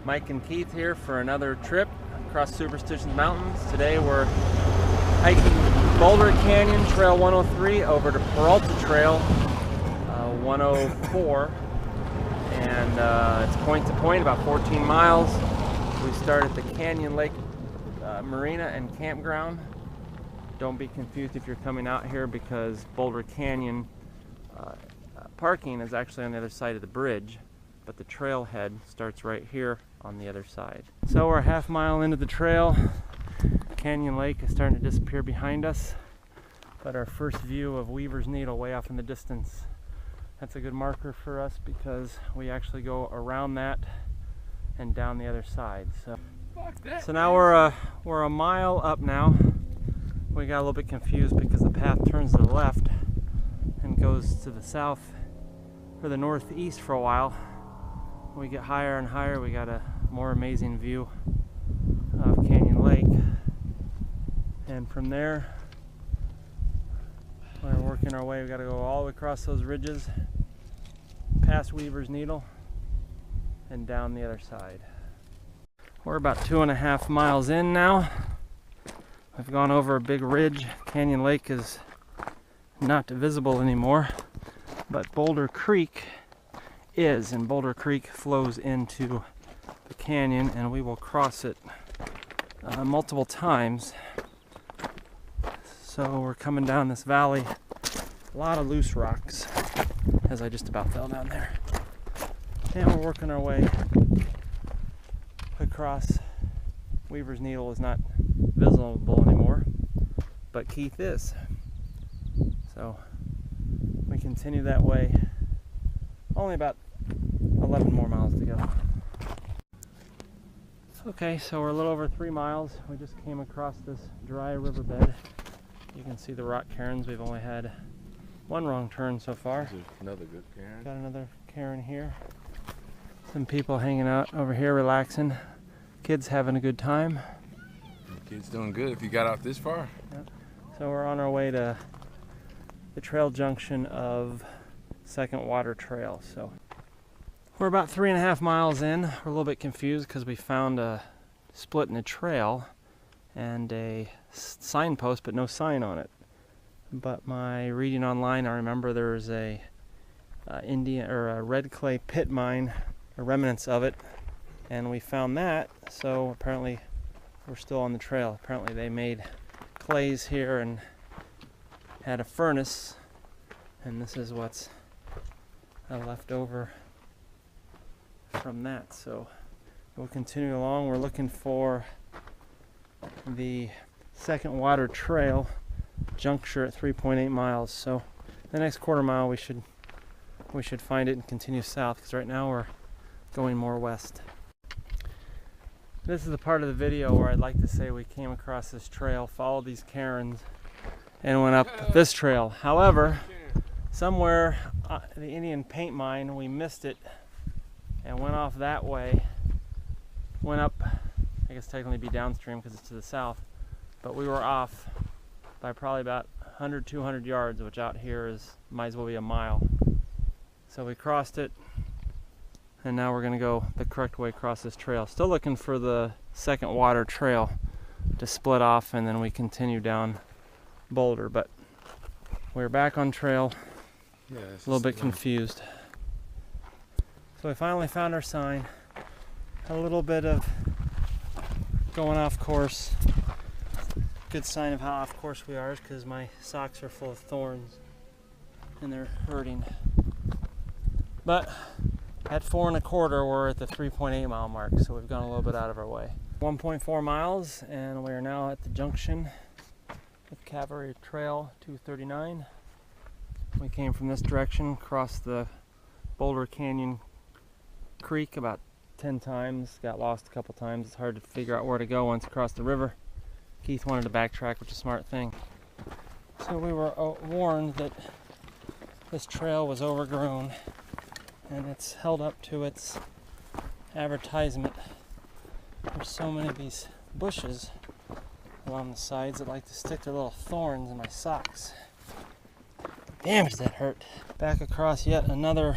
Mike and Keith here for another trip across Superstitions Mountains. Today we're hiking Boulder Canyon Trail 103 over to Peralta Trail 104, and it's point to point, about 14 miles. We start at the Canyon Lake Marina and Campground. Don't be confused if you're coming out here, because Boulder Canyon parking is actually on the other side of the bridge, but the trailhead starts right here on the other side. So we're a half mile into the trail. Canyon Lake is starting to disappear behind us, but our first view of Weaver's Needle way off in the distance, that's a good marker for us because we actually go around that and down the other side. So now we're a mile up now. We got a little bit confused because the path turns to the left and goes to the south or the northeast for a while. We get higher and higher, we got a more amazing view of Canyon Lake, and from there we're working our way. We got to go all the way across those ridges, past Weaver's Needle, and down the other side. We're about 2.5 miles in now. We've gone over a big ridge. Canyon Lake is not visible anymore, but Boulder Creek is, and Boulder Creek flows into the canyon, and we will cross it multiple times. So we're coming down this valley, a lot of loose rocks, as I just about fell down there, and we're working our way across. Weaver's Needle is not visible anymore, but Keith is, so we continue that way. Only about 11 more miles to go. Okay, so we're a little over 3 miles. We just came across this dry riverbed. You can see the rock cairns. We've only had one wrong turn so far. There's another good cairn. Got another cairn here. Some people hanging out over here relaxing. Kids having a good time. The kids doing good if you got out this far. Yep. So we're on our way to the trail junction of Second Water Trail. So we're about 3.5 miles in. We're a little bit confused because we found a split in the trail and a signpost, but no sign on it. But my reading online, I remember there was a Indian or a red clay pit mine, or remnants of it, and we found that. So apparently we're still on the trail. Apparently they made clays here and had a furnace, and this is what's left over from that. So we'll continue along. We're looking for the Second Water Trail juncture at 3.8 miles. So the next quarter mile we should find it and continue south, because right now we're going more west. This is the part of the video where I'd like to say we came across this trail, followed these cairns, and went up this trail. However, somewhere the Indian paint mine, we missed it and went off that way. Went up, I guess technically be downstream because it's to the south, but we were off by probably about 100, 200 yards, which out here is might as well be a mile. So we crossed it, and now we're going to go the correct way across this trail. Still looking for the Second Water Trail to split off, and then we continue down Boulder, but we're back on trail. Yeah, a little bit confused. So we finally found our sign. A little bit of going off course. Good sign of how off course we are is because my socks are full of thorns and they're hurting. But at 4 1/4 we're at the 3.8 mile mark, so we've gone a little bit out of our way. 1.4 miles, and we are now at the junction with Cavalry Trail 239. We came from this direction, crossed the Boulder Canyon Creek about 10 times, got lost a couple times. It's hard to figure out where to go once across the river. Keith wanted to backtrack, which is a smart thing. So we were warned that this trail was overgrown, and it's held up to its advertisement. There's so many of these bushes along the sides that like to stick their little thorns in my socks. Damn, does that hurt. Back across yet another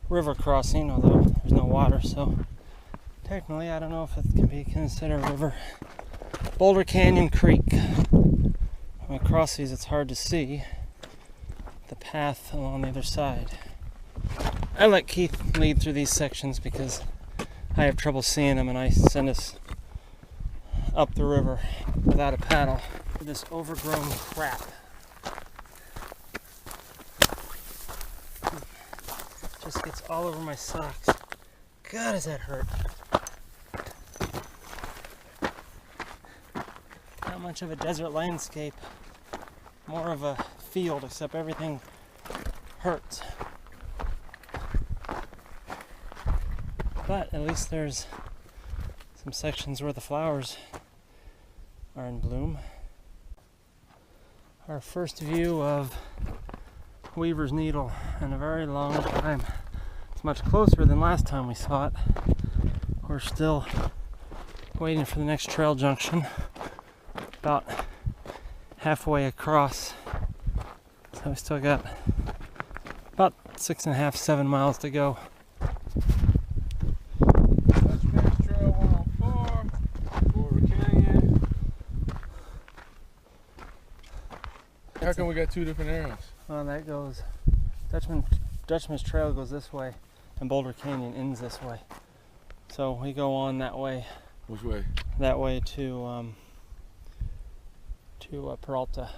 river crossing, although there's no water, so technically, I don't know if it can be considered a river. Boulder Canyon Creek. When we cross these, it's hard to see the path along the other side. I let Keith lead through these sections because I have trouble seeing them, and I send us up the river without a paddle. This overgrown crap. Just gets all over my socks. God, does that hurt. Not much of a desert landscape, more of a field, except everything hurts. But at least there's some sections where the flowers are in bloom. Our first view of Weaver's Needle in a very long time. It's much closer than last time we saw it. We're still waiting for the next trail junction, about halfway across. So we still got about 6.5, 7 miles to go. Trail 104, Boulder Canyon. How come we got two different arrows? Well, that goes, Dutchman's Trail goes this way, and Boulder Canyon ends this way. So we go on that way. Which way? That way to Peralta.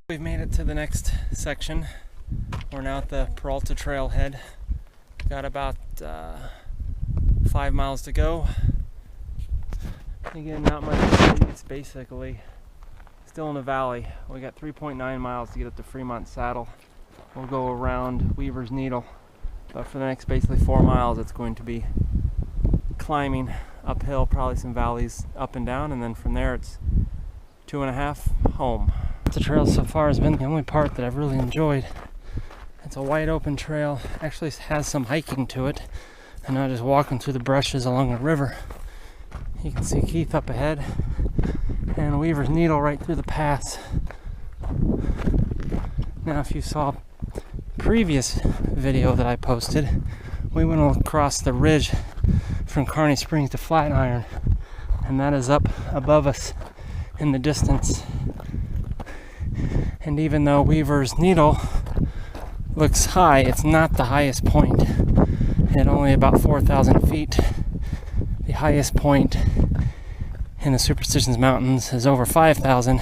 We've made it to the next section. We're now at the Peralta Trailhead. Got about 5 miles to go. Again, not much to see. It's basically still in the valley. We got 3.9 miles to get up to Fremont Saddle. We'll go around Weaver's Needle, but for the next basically 4 miles it's going to be climbing uphill, probably some valleys up and down, and then from there it's 2.5 home. The trail so far has been the only part that I've really enjoyed. It's a wide open trail, actually has some hiking to it, and not just walking through the brushes along the river. You can see Keith up ahead and Weaver's Needle right through the pass. Now, if you saw previous video that I posted, we went across the ridge from Kearney Springs to Flatiron, and that is up above us in the distance. And even though Weaver's Needle looks high, it's not the highest point. At only about 4,000 feet, the highest point in the Superstitions Mountains is over 5,000,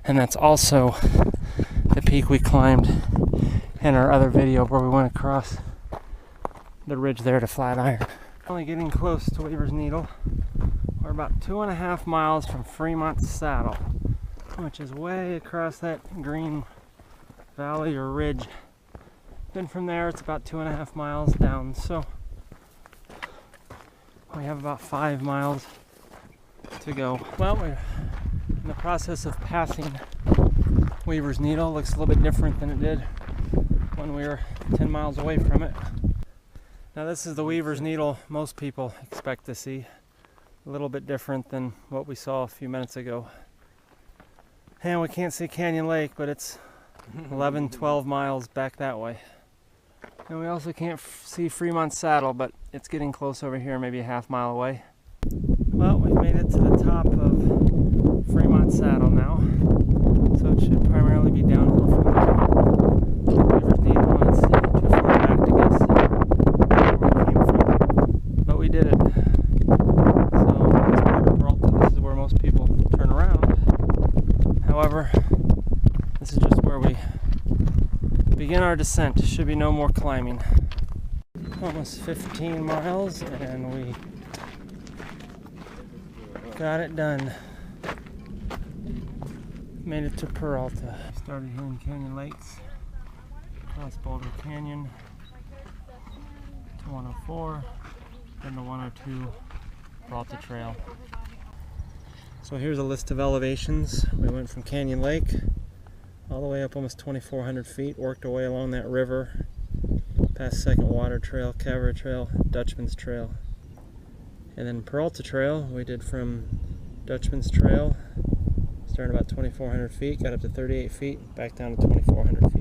and that's also the peak we climbed in our other video where we went across the ridge there to Flatiron. Only getting close to Weaver's Needle. We're about 2.5 miles from Fremont Saddle, which is way across that green valley or ridge. Then from there it's about 2.5 miles down, so we have about 5 miles to go. Well, we're in the process of passing Weaver's Needle. Looks a little bit different than it did when we were 10 miles away from it. Now this is the Weaver's Needle most people expect to see. A little bit different than what we saw a few minutes ago. And we can't see Canyon Lake, but it's 11, 12 miles back that way. And we also can't see Fremont Saddle, but it's getting close over here, maybe a half mile away. Well, we've made it to the top of Fremont Saddle now, so it should primarily be downhill from there. Weaver's Needle, and it's too far back to guess where we came from, but we did it. So this part of Peralta, this is where most people turn around. However, this is just where we begin our descent. Should be no more climbing. Almost 15 miles, and we got it done. Made it to Peralta. Started here in Canyon Lakes, across Boulder Canyon to 104, then to 102 Peralta Trail. So here's a list of elevations. We went from Canyon Lake all the way up almost 2,400 feet, worked our way along that river, past Second Water Trail, Cavalry Trail, Dutchman's Trail. And then Peralta Trail, we did from Dutchman's Trail, starting about 2,400 feet, got up to 38 feet, back down to 2,400 feet.